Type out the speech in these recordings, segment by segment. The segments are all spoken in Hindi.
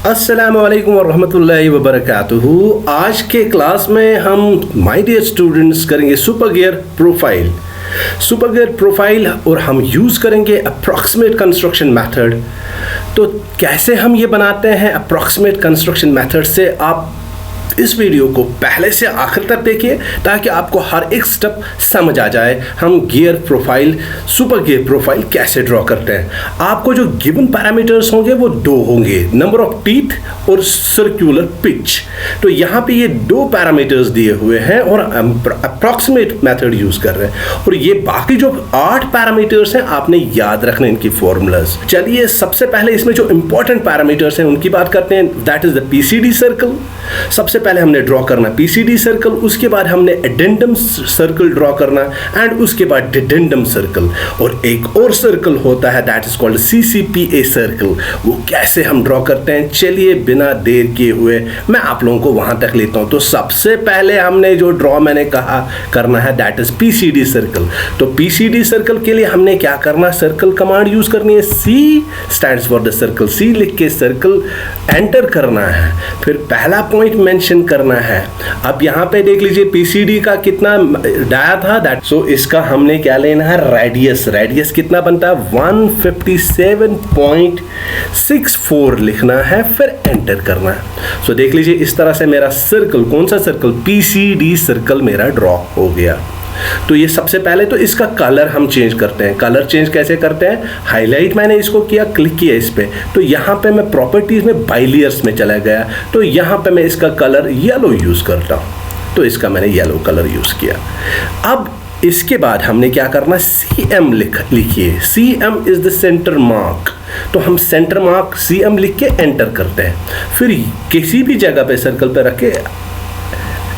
अस्सलाम वालेकुम वरहमतुल्लाहि वबरकातुहू। आज के क्लास में हम माय डियर स्टूडेंट्स करेंगे super gear profile. Super gear profile और हम यूज़ करेंगे अप्रॉक्सीमेट कंस्ट्रक्शन मेथड। तो कैसे हम ये बनाते हैं अप्रॉक्सीमेट कंस्ट्रक्शन मेथड से, आप इस वीडियो को पहले से आखिर तक देखिए ताकि आपको हर एक स्टेप समझ आ जाए। हम gear profile, super gear profile कैसे ड्रॉ करते हैं। आपको जो गिवन पैरामीटर्स होंगे वो दो होंगे, नंबर ऑफ टीथ और सर्कुलर पिच। तो यहाँ पे ये दो पैरामीटर्स दिए हुए हैं और अप्रॉक्सीमेट मेथड यूज कर रहे हैं। और ये बाकी जो 8 पैरामीटर्स हैं आपने याद रखने इनकी फॉर्मूलाज। चलिए सबसे पहले इसमें जो इंपॉर्टेंट पैरामीटर्स हैं उनकी बात करते हैं। That is the PCD circle. सबसे पहले हमने ड्रॉ करना पीसीडी सर्कल, उसके बाद हमने एडेंडम सर्कल ड्रॉ करना एंड उसके बाद डिडेंडम सर्कल। और एक और सर्कल होता है that is called CCPA circle. वो कैसे हम ड्रॉ करते हैं, चलिए बिना देर किए हुए मैं आप लोगों को वहां तक लेता हूं। तो सबसे पहले हमने जो ड्रॉ मैंने कहा करना है दैट इज पीसीडी सर्कल। तो पीसीडी सर्कल के लिए हमने क्या करना, सर्कल कमांड यूज करनी है। C stands for the circle, C लिख के सर्कल एंटर करना है, फिर पहला पॉइंट मेंशन करना है। अब यहाँ पे देख लीजिए पीसीडी का कितना डाया था दैट, सो इसका हमने क्या लेना है, रेडियस। रेडियस कितना बनता है 157.64 लिखना है, फिर एंटर करना है। सो देख लीजिए इस तरह से मेरा सर्कल, कौन सा सर्कल, पीसीडी सर्कल मेरा ड्रॉ हो गया। तो ये सबसे पहले तो इसका कलर हम चेंज करते हैं। कलर चेंज कैसे करते हैं, हाईलाइट मैंने इसको किया, क्लिक किया इस पे, तो यहाँ पे मैं प्रॉपर्टीज में बाइलियर्स में चला गया, तो यहाँ पे मैं इसका कलर येलो यूज करता हूँ, तो इसका मैंने येलो कलर यूज किया। अब इसके बाद हमने क्या करना, CM लिखिए। CM is the centre mark, तो हम सेंटर मार्क CM लिख के एंटर करते हैं। फिर किसी भी जगह पे सर्कल पे रख के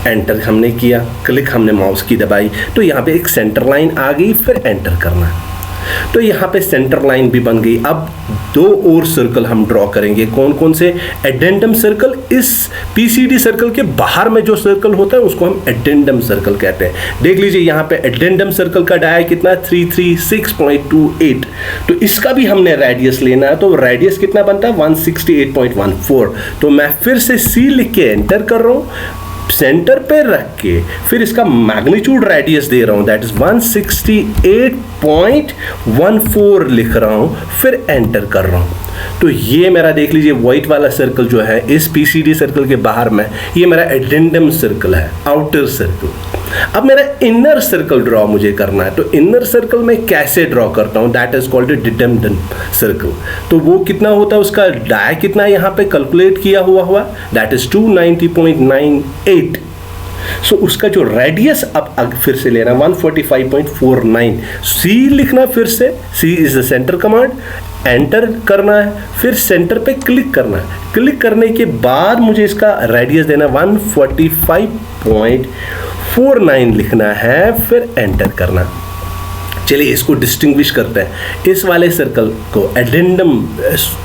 एंटर हमने किया, क्लिक हमने माउस की दबाई, तो यहाँ पे एक सेंटर लाइन आ गई, फिर एंटर करना। तो यहाँ पे सेंटर लाइन भी बन गई। अब दो और सर्कल हम ड्रॉ करेंगे, कौन कौन से, एडेंडम सर्कल। इस पीसीडी सर्कल के बाहर में जो सर्कल होता है उसको हम एडेंडम सर्कल कहते हैं। देख लीजिए यहाँ पे एडेंडम सर्कल का डाया कितना, 336.28। तो इसका भी हमने रेडियस लेना है, तो रेडियस कितना बनता है 168.14। तो मैं फिर से सी लिख के एंटर कर रहा हूँ, सेंटर पे रख के फिर इसका मैग्नीट्यूड रेडियस दे रहा हूं दैट इज 168.14 लिख रहा हूं, फिर एंटर कर रहा हूं। तो ये मेरा देख लीजिए व्हाइट वाला सर्कल जो है इस पीसीडी सर्कल के बाहर में, ये मेरा एडेंडम सर्कल है, आउटर सर्कल। अब मेरा इनर सर्कल ड्रॉ मुझे करना है, तो इनर सर्कल में कैसे ड्रॉ करता हूं, दैट इज कॉल्ड डिडेंडम सर्कल। तो वो कितना होता है, उसका डाया कितना यहाँ पे कैलकुलेट किया हुआ दैट इज 290.98। सो उसका जो रेडियस अब फिर से लेना 145.49। सी लिखना फिर से, C is the centre command, enter करना है, फिर सेंटर पे क्लिक करना है। क्लिक करने के बाद मुझे इसका रेडियस देना 145.49 लिखना है, फिर एंटर करना। चलिए इसको डिस्टिंग्विश करते हैं, इस वाले सर्कल को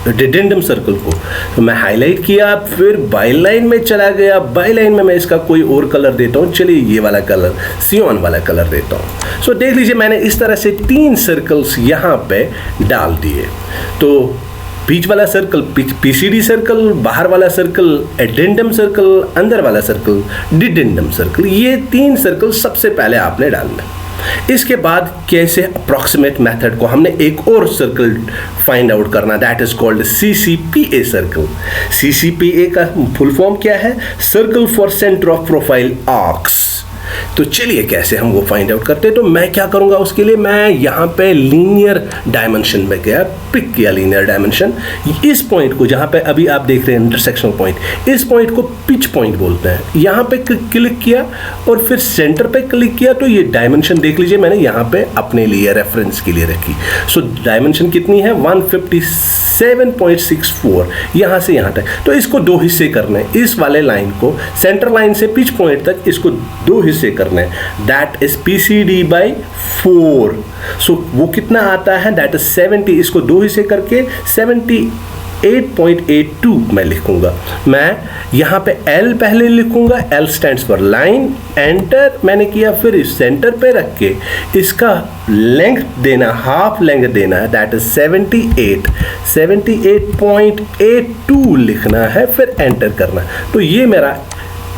डिडेंडम सर्कल को तो मैं हाईलाइट किया, फिर बाईलाइन में चला गया। बाईलाइन में मैं इसका कोई और कलर देता हूँ, चलिए ये वाला कलर, सियोन वाला कलर देता हूँ। सो देख लीजिए मैंने इस तरह से 3 सर्कल्स यहाँ पे डाल दिए। तो बीच वाला सर्कल पीसीडी सर्कल, बाहर वाला सर्कल एडेंडम सर्कल, अंदर वाला सर्कल डिडेंडम सर्कल। ये 3 सर्कल सबसे पहले आपने डालना। इसके बाद कैसे अप्रॉक्सीमेट मेथड को हमने एक और सर्कल फाइंड आउट करना, that is called CCPA circle. CCPA का फुल फॉर्म क्या है, circle for centre of profile arcs. तो चलिए कैसे हम वो फाइंड आउट करते हैं। तो मैं क्या करूंगा उसके लिए, मैं यहाँ पे लीनियर डायमेंशन में गया, पिक किया लीनियर डायमेंशन। इस पॉइंट को जहाँ पे अभी आप देख रहे हैं इंटरसेक्शनल पॉइंट, इस पॉइंट को पिच पॉइंट बोलते हैं। यहाँ पे क्लिक किया और फिर सेंटर पे क्लिक किया, तो ये डायमेंशन देख लीजिए मैंने यहाँ पे अपने लिए रेफरेंस के लिए रखी। सो डायमेंशन कितनी है 157.64 यहाँ से यहाँ तक। तो इसको 2 हिस्से करने, इस वाले लाइन को सेंटर लाइन से पिच पॉइंट तक इसको 2 हिस्से करने, दैट इज PCD by 4। सो वो कितना आता है, दैट इज 70। इसको 2 हिस्से करके 70 8.82 मैं लिखूंगा। मैं यहाँ पे L पहले लिखूंगा, L stands for line, enter मैंने किया, फिर इस सेंटर पे रख के इसका लेंथ देना, हाफ लेंथ देना है, दैट इज 78.82 लिखना है, फिर एंटर करना। तो ये मेरा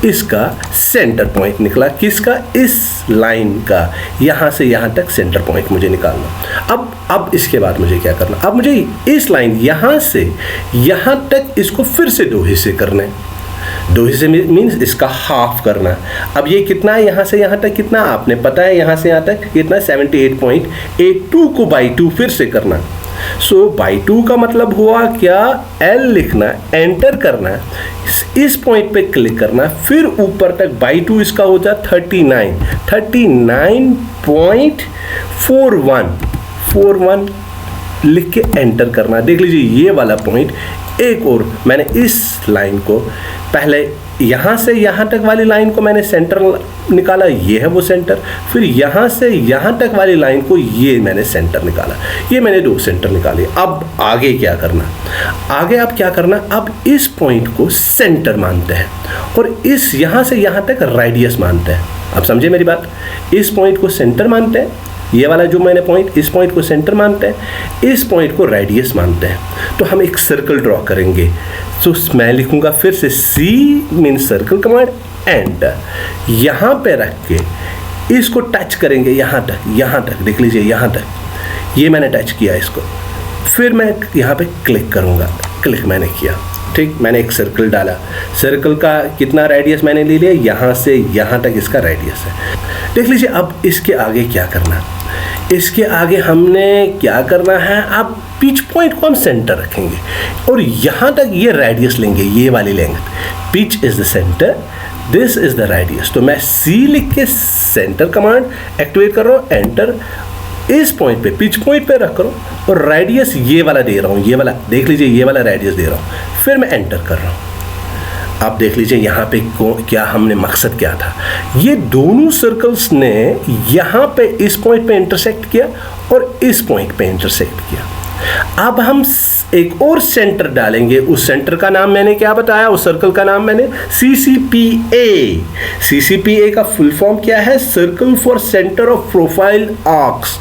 इसका सेंटर पॉइंट निकला, किसका, इस लाइन का, यहाँ से यहाँ तक सेंटर पॉइंट मुझे निकालना। अब इसके बाद मुझे क्या करना, अब मुझे इस लाइन यहाँ से यहाँ तक इसको फिर से दो हिस्से करने, दो हिस्से मीन्स इसका हाफ करना। अब ये कितना है, यहाँ से यहाँ तक कितना आपने पता है, यहाँ से यहाँ तक कितना, 78.82 को बाई 2 फिर से करना। सो बाई 2 का मतलब हुआ क्या, L लिखना, एंटर करना, इस पॉइंट पे क्लिक करना, फिर ऊपर तक बाई 2 इसका हो जाए 39.41 लिख के एंटर करना। देख लीजिए ये वाला पॉइंट, एक और मैंने इस लाइन को पहले यहाँ से यहाँ तक वाली लाइन को मैंने सेंटर निकाला, ये है वो सेंटर, फिर यहाँ से यहाँ तक वाली लाइन को ये मैंने सेंटर निकाला, ये मैंने दो सेंटर निकाले। अब आगे क्या करना, आगे अब क्या करना, अब इस पॉइंट को सेंटर मानते हैं और इस यहाँ से यहाँ तक रेडियस मानते हैं। अब समझे मेरी बात, इस पॉइंट को सेंटर मानते हैं, ये वाला जो मैंने पॉइंट, इस पॉइंट को सेंटर मानते हैं, इस पॉइंट को रेडियस मानते हैं। तो हम एक सर्कल ड्रॉ करेंगे। तो मैं लिखूंगा फिर से C means circle command, enter, यहाँ पे रख के इसको टच करेंगे यहाँ तक, देख लीजिए यहाँ तक, ये मैंने टच किया इसको, फिर मैं यहाँ पे क्लिक करूँगा, क्लिक मैंने किया, ठीक, मैंने एक सर्कल डाला, सर्कल का कितना रेडियस मैंने ले लिया, यहाँ से यहाँ तक इसका रेडियस है। देख लीजिए अब इसके आगे क्या करना, इसके आगे हमने क्या करना है, अब पिच पॉइंट को हम सेंटर रखेंगे और यहाँ तक ये रेडियस लेंगे, ये वाली length, pitch is the centre, this is the radius. तो मैं C लिख के सेंटर कमांड एक्टिवेट कर रहा हूँ, एंटर, इस पॉइंट पे पिच पॉइंट पे रख रहा हूँ और रेडियस ये वाला दे रहा हूँ, ये वाला देख लीजिए, ये वाला रेडियस दे रहा हूँ, फिर मैं एंटर कर रहा हूँ। आप देख लीजिए यहाँ पे क्या हमने मकसद क्या था, ये दोनों सर्कल्स ने यहाँ पे इस पॉइंट पे इंटरसेक्ट किया और इस पॉइंट पे इंटरसेक्ट किया। अब हम एक और सेंटर डालेंगे, उस सेंटर का नाम मैंने क्या बताया, उस सर्कल का नाम मैंने CCPA। CCPA का फुल फॉर्म क्या है, circle for centre of profile arcs,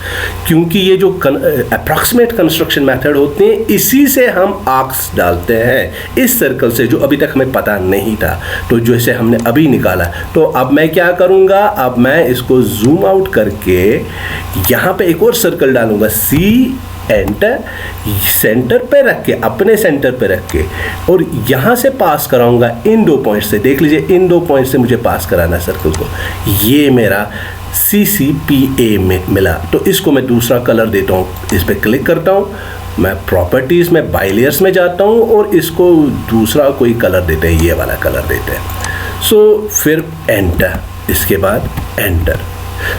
क्योंकि ये जो अप्रॉक्सीमेट कंस्ट्रक्शन मेथड होते हैं इसी से हम आर्क्स डालते हैं, इस सर्कल से, जो अभी तक हमें पता नहीं था, तो जैसे हमने अभी निकाला। तो अब मैं क्या करूँगा, अब मैं इसको जूम आउट करके यहाँ पे एक और सर्कल डालूंगा, C, एंटर, सेंटर पे रख के, अपने सेंटर पे रख के, और यहाँ से पास कराऊंगा इन दो पॉइंट से, देख लीजिए इन दो पॉइंट से मुझे पास कराना है सर्कल को, ये मेरा CCPA में मिला। तो इसको मैं दूसरा कलर देता हूँ, इस पर क्लिक करता हूँ, मैं प्रॉपर्टीज़ में बाइलेयर्स में जाता हूँ और इसको दूसरा कोई कलर देते हैं, ये वाला कलर देते हैं। सो फिर एंटर, इसके बाद एंटर।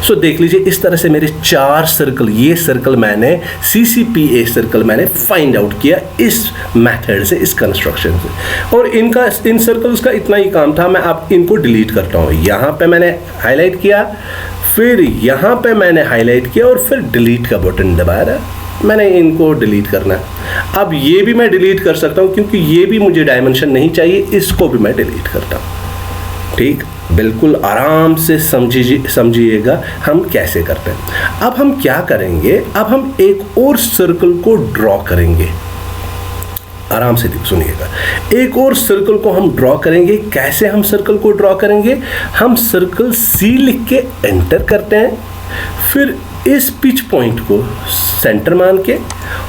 सो देख लीजिए इस तरह से मेरे 4 सर्कल, ये सर्कल मैंने CCPA सर्कल मैंने फाइंड आउट किया इस मेथड से, इस कंस्ट्रक्शन से। और इन सर्कल्स का इतना ही काम था। मैं अब इनको डिलीट करता हूँ, यहाँ पे मैंने हाईलाइट किया, फिर यहाँ पे मैंने हाईलाइट किया और फिर डिलीट का बटन दबाया, मैंने इनको डिलीट करना है। अब ये भी मैं डिलीट कर सकता हूँ क्योंकि ये भी मुझे डायमेंशन नहीं चाहिए, इसको भी मैं डिलीट करता हूँ। ठीक, बिल्कुल आराम से समझिएगा हम कैसे करते हैं। अब हम क्या करेंगे, अब हम एक और सर्कल को ड्रॉ करेंगे, आराम से सुनिएगा। एक और सर्कल को हम ड्रॉ करेंगे। कैसे हम सर्कल को ड्रॉ करेंगे, हम सर्कल C लिख के एंटर करते हैं, फिर इस पिच पॉइंट को सेंटर मान के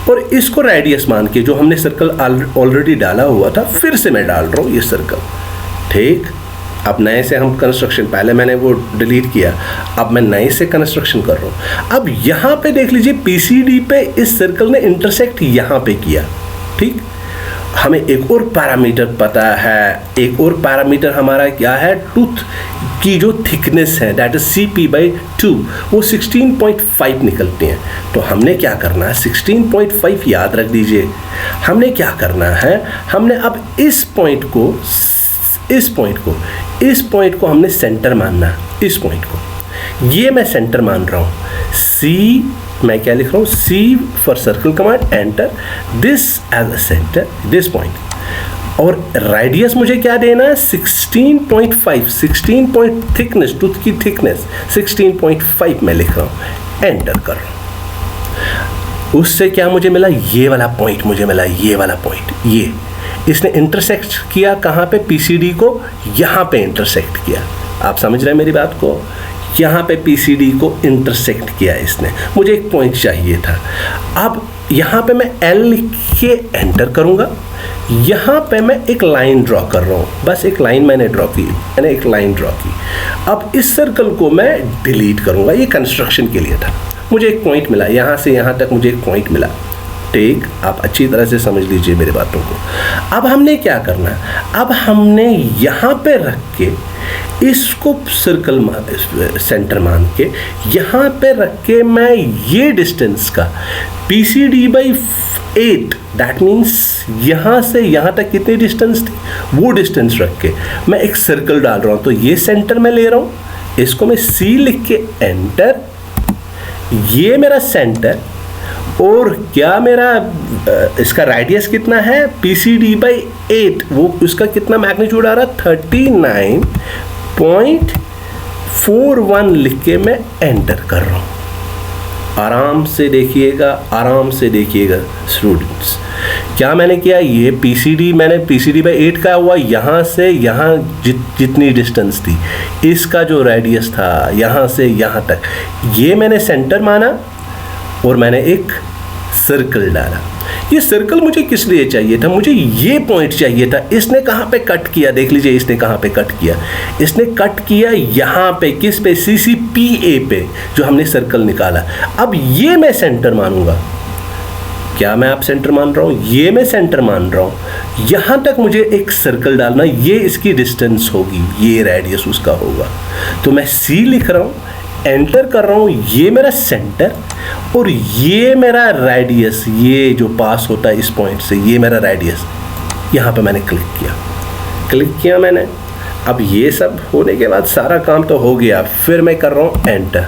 और इसको रेडियस मान के, जो हमने सर्कल ऑलरेडी डाला हुआ था फिर से मैं डाल रहा हूँ ये सर्कल। ठीक, अब नए से हम कंस्ट्रक्शन, पहले मैंने वो डिलीट किया, अब मैं नए से कंस्ट्रक्शन कर रहा हूँ। अब यहाँ पे देख लीजिए PCD पे इस सर्कल ने इंटरसेक्ट यहाँ पे किया। ठीक, हमें एक और पैरामीटर पता है, एक और पैरामीटर हमारा क्या है, टूथ की जो थिकनेस है दैट इज CP/2, वो 16.5 निकलती हैं। तो हमने क्या करना है, 16.5 याद रख दीजिए। हमने क्या करना है, हमने अब इस पॉइंट को हमने सेंटर मानना, इस पॉइंट को, ये मैं सेंटर मान रहा हूँ। C मैं क्या लिख रहा हूँ, C for circle command, enter, this as a centre, this point. और रेडियस मुझे क्या देना है, 16.5, 16 पॉइंट थिकनेस, टूथ की थिकनेस 16.5 मैं लिख रहा हूँ, एंटर कर रहा हूँ। उससे क्या मुझे मिला, ये वाला पॉइंट मुझे मिला, ये वाला पॉइंट, ये इसने इंटरसेक्ट किया कहाँ पे, PCD को यहाँ पे इंटरसेक्ट किया। आप समझ रहे हैं मेरी बात को, यहाँ पे PCD को इंटरसेक्ट किया इसने, मुझे एक पॉइंट चाहिए था। अब यहाँ पे मैं L लिख के एंटर करूँगा, यहाँ पे मैं एक लाइन ड्रॉ कर रहा हूँ, बस एक लाइन मैंने ड्रॉ की, मैंने एक लाइन ड्रॉ की। अब इस सर्कल को मैं डिलीट करूँगा, ये कंस्ट्रक्शन के लिए था। मुझे एक पॉइंट मिला, यहाँ से यहाँ तक मुझे एक पॉइंट मिला, ठीक, आप अच्छी तरह से समझ लीजिए मेरी बातों को। अब हमने क्या करना है, अब हमने यहाँ पे रख के इसको सर्कल सेंटर मान के यहाँ पे रख के मैं ये डिस्टेंस का PCD/8, दैट मीन्स यहाँ से यहाँ तक कितनी डिस्टेंस थी, वो डिस्टेंस रख के मैं एक सर्कल डाल रहा हूँ। तो ये सेंटर मैं ले रहा हूँ, इसको मैं C लिख के एंटर, ये मेरा सेंटर, और क्या मेरा इसका रेडियस कितना है, PCD/8, वो उसका कितना मैग्नीट्यूड आ रहा है, 39.41 लिख के मैं एंटर कर रहा हूँ। आराम से देखिएगा, आराम से देखिएगा स्टूडेंट्स, क्या मैंने किया, ये मैंने PCD/8 का हुआ, यहाँ से यहाँ जितनी डिस्टेंस थी, इसका जो रेडियस था यहाँ से यहाँ तक, ये मैंने सेंटर माना और मैंने एक सर्कल डाला। ये सर्कल मुझे किस लिए चाहिए था, मुझे ये पॉइंट चाहिए था। इसने कहाँ पे कट किया, देख लीजिए इसने कहाँ पे कट किया, इसने कट किया यहाँ पे, किस पे, CCPA पे, जो हमने सर्कल निकाला। अब ये मैं सेंटर मानूंगा, क्या मैं आप सेंटर मान रहा हूँ, ये मैं सेंटर मान रहा हूँ, यहाँ तक मुझे एक सर्कल डालना, ये इसकी डिस्टेंस होगी, ये रेडियस उसका होगा। तो मैं C लिख रहा हूँ, एंटर कर रहा हूँ, ये मेरा सेंटर और ये मेरा रेडियस, ये जो पास होता है इस पॉइंट से, ये मेरा रेडियस। यहाँ पे मैंने क्लिक किया मैंने। अब ये सब होने के बाद सारा काम तो हो गया, फिर मैं कर रहा हूँ एंटर,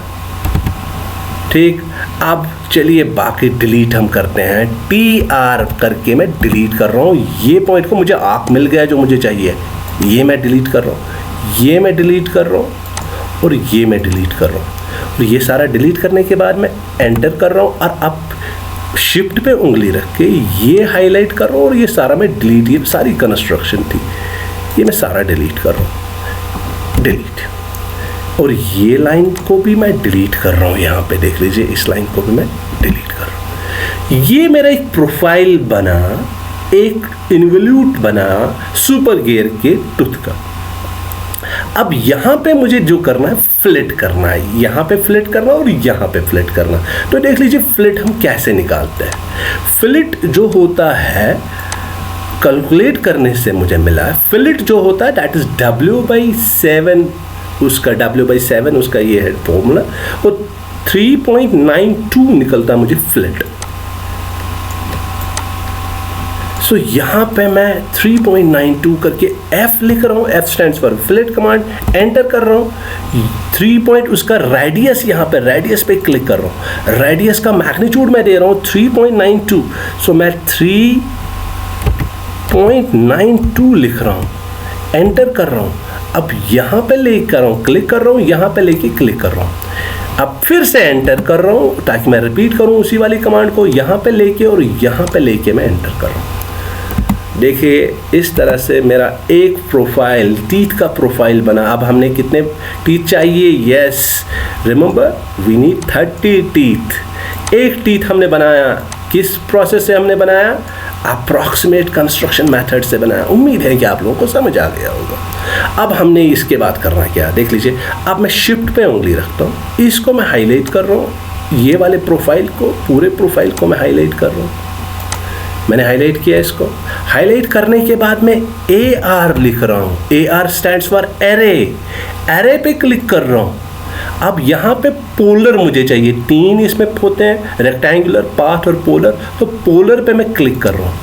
ठीक। अब चलिए बाकी डिलीट हम करते हैं, TR करके मैं डिलीट कर रहा हूँ। ये पॉइंट को मुझे आर्क मिल गया जो मुझे चाहिए, ये मैं डिलीट कर रहा हूँ, ये मैं डिलीट कर रहा हूँ और ये मैं डिलीट कर रहा हूँ। और ये सारा डिलीट करने के बाद मैं एंटर कर रहा हूँ और अब शिफ्ट पे उंगली रख के ये हाईलाइट कर रहा हूँ और ये सारा मैं डिलीट, ये सारी कंस्ट्रक्शन थी, ये मैं सारा डिलीट कर रहा हूँ, डिलीट। और ये लाइन को भी मैं डिलीट कर रहा हूँ, यहाँ पे देख लीजिए, इस लाइन को भी मैं डिलीट कर रहा हूँ। ये मेरा एक प्रोफाइल बना, एक इन्वोल्यूट बना सुपर गियर के टूथ का। अब यहाँ पे मुझे जो करना है, फ्लिट करना है, यहाँ पे फ्लिट करना और यहाँ पे फ्लिट करना। तो देख लीजिए फ्लिट हम कैसे निकालते हैं। फ्लिट जो होता है, कैलकुलेट करने से मुझे मिला है, फ्लिट जो होता है दैट इज W/7, उसका W/7 उसका ये है फॉर्मूला, और 3.92 निकलता मुझे फ्लिट। सो यहाँ पे मैं 3.92 करके F लिख रहा हूँ, F stands for fleet command, enter कर रहा हूँ। 3 पॉइंट उसका रेडियस, यहाँ पे रेडियस पे क्लिक कर रहा हूँ, रेडियस का मैग्नीट्यूड मैं दे रहा हूँ 3.92। सो मैं 3.92 लिख रहा हूँ, एंटर कर रहा हूँ। अब यहाँ पे ले कर रहा हूँ, क्लिक कर रहा हूँ, यहाँ पे लेके क्लिक कर रहा हूँ। अब फिर से एंटर कर रहा हूँ ताकि मैं रिपीट करूँ उसी वाली कमांड को, यहाँ पे लेके और यहाँ पे लेके मैं एंटर कर रहा हूँ। देखिए इस तरह से मेरा एक प्रोफाइल, टीथ का प्रोफाइल बना। अब हमने कितने टीथ चाहिए, yes remember we need 30 teeth. एक टीथ हमने बनाया, किस प्रोसेस से हमने बनाया, अप्रॉक्सीमेट कंस्ट्रक्शन मेथड से बनाया। उम्मीद है कि आप लोगों को समझ आ गया होगा। अब हमने इसके बाद करना क्या, देख लीजिए। अब मैं शिफ्ट पे उंगली रखता हूँ, इसको मैं हाईलाइट कर रहा हूँ, ये वाले प्रोफाइल को, पूरे प्रोफाइल को मैं हाईलाइट कर रहा हूँ। मैंने हाईलाइट किया इसको। हाईलाइट करने के बाद मैं AR लिख रहा हूँ, AR stands for array. Array पे क्लिक कर रहा हूँ। अब यहाँ पे पोलर मुझे चाहिए, 3 इसमें होते हैं, रेक्टेंगुलर, पाथ और पोलर। तो पोलर पे मैं क्लिक कर रहा हूँ।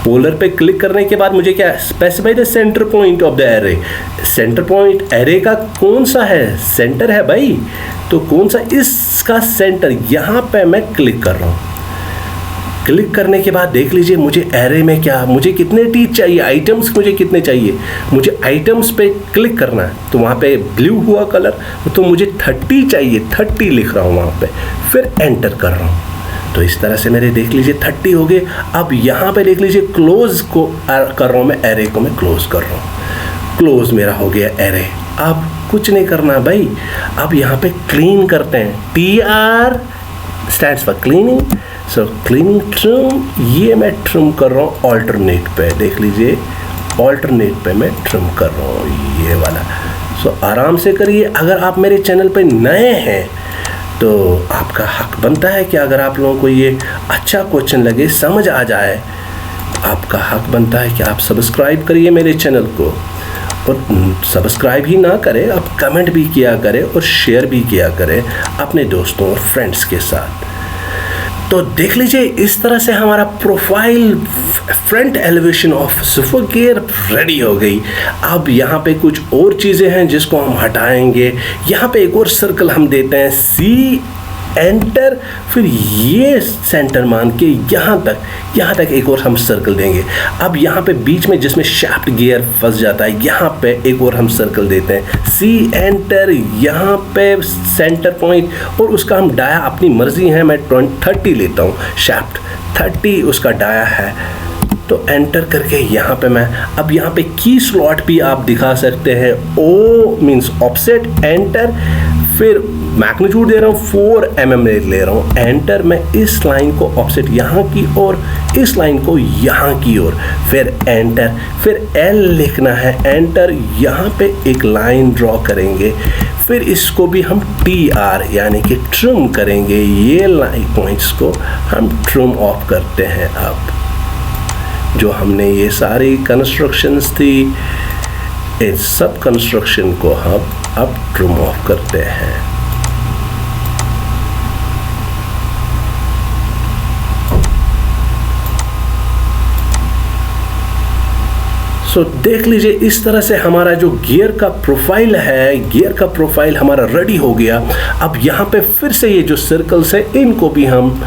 पोलर पे क्लिक करने के बाद मुझे क्या specify the centre point of the array. Centre point array का कौन सा है, सेंटर है भाई, तो कौन सा, इसका सेंटर, यहाँ पे मैं क्लिक कर रहा हूँ। क्लिक करने के बाद देख लीजिए मुझे एरे में क्या, मुझे कितने टीथ चाहिए, आइटम्स मुझे कितने चाहिए, मुझे आइटम्स पे क्लिक करना है, तो वहाँ पे ब्लू हुआ कलर, तो मुझे 30 चाहिए, 30 लिख रहा हूँ वहाँ पे, फिर एंटर कर रहा हूँ। तो इस तरह से मेरे देख लीजिए 30 हो गए। अब यहाँ पे देख लीजिए क्लोज को कर रहा हूँ मैं, एरे को मैं क्लोज कर रहा हूँ, क्लोज मेरा हो गया एरे। अब कुछ नहीं करना भाई, अब यहाँ पे क्लीन करते हैं, TR stands for cleaning, so cleaning trim, ये मैं ट्रिम कर रहा हूँ ऑल्टरनेट पे, देख लीजिए ऑल्टरनेट पे मैं ट्रिम कर रहा हूँ ये वाला। सो आराम से करिए। अगर आप मेरे चैनल पे नए हैं तो आपका हक बनता है कि अगर आप लोगों को ये अच्छा क्वेश्चन लगे, समझ आ जाए, आपका हक बनता है कि आप सब्सक्राइब करिए मेरे चैनल को, और सब्सक्राइब ही ना करें, आप कमेंट भी किया करें और शेयर भी किया करें अपने दोस्तों और फ्रेंड्स के साथ। तो देख लीजिए इस तरह से हमारा profile front elevation of super gear ready हो गई। अब यहाँ पे कुछ और चीज़ें हैं जिसको हम हटाएंगे। यहाँ पे एक और सर्कल हम देते हैं, सी एंटर, फिर ये सेंटर मान के यहाँ तक एक और हम सर्कल देंगे। अब यहाँ पे बीच में जिसमें शाफ्ट गियर फंस जाता है, यहाँ पे एक और हम सर्कल देते हैं, सी एंटर, यहाँ पे सेंटर पॉइंट, और उसका हम डाया अपनी मर्जी है, मैं 30 लेता हूँ, शाफ्ट 30 उसका डाया है, तो एंटर करके यहाँ पे मैं, अब यहाँ पे की स्लॉट भी आप दिखा सकते हैं, O मीन्स ऑफसेट, एंटर, फिर मैग्नीट्यूड दे रहा हूँ 4 mm ले रहा हूँ, एंटर, मैं इस लाइन को ऑफसेट यहाँ की और इस लाइन को यहाँ की ओर, फिर एंटर, फिर L लिखना है, एंटर, यहाँ पे एक लाइन ड्रॉ करेंगे, फिर इसको भी हम TR यानी कि ट्रिम करेंगे, ये लाइन पॉइंट्स को हम ट्रिम ऑफ करते हैं। अब जो हमने ये सारी कंस्ट्रक्शंस थी, इस सब कंस्ट्रक्शन को हम अब ट्रिम ऑफ करते हैं। सो देख लीजिए इस तरह से हमारा जो गियर का प्रोफाइल है, गियर का प्रोफाइल हमारा रेडी हो गया। अब यहाँ पे फिर से ये जो सर्कल्स है इनको भी हम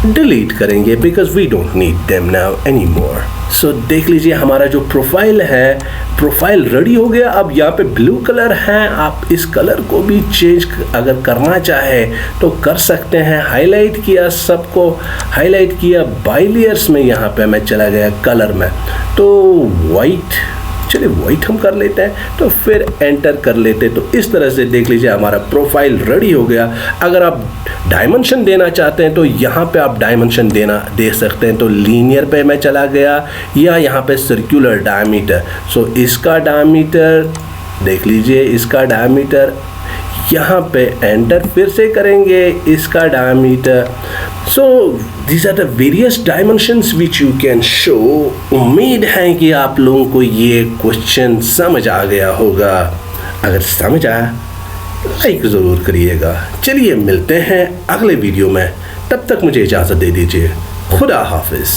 डिलीट करेंगे, because we don't need them now any more. So देख लीजिए हमारा जो प्रोफाइल है, प्रोफाइल रेडी हो गया। अब यहाँ पे ब्लू कलर है, आप इस कलर को भी चेंज अगर करना चाहे तो कर सकते हैं। हाईलाइट किया, सबको हाईलाइट किया, बाई लेयर्स में यहाँ पे मैं चला गया कलर में, तो वाइट, चलिए वाइट हम कर लेते हैं, तो फिर एंटर कर लेते। तो इस तरह से देख लीजिए हमारा प्रोफाइल रेडी हो गया। अगर आप डायमेंशन देना चाहते हैं तो यहाँ पे आप डायमेंशन दे सकते हैं, तो लीनियर पे मैं चला गया, या यहाँ पे सर्कुलर डायमीटर, सो इसका डायमीटर देख लीजिए, इसका डायमीटर यहाँ पे एंटर फिर से करेंगे, इसका diameter. So these are the various dimensions which you can show। उम्मीद है कि आप लोगों को ये क्वेश्चन समझ आ गया होगा। अगर समझ आया लाइक ज़रूर करिएगा। चलिए मिलते हैं अगले वीडियो में, तब तक मुझे इजाज़त दे दीजिए। खुदा हाफिज़।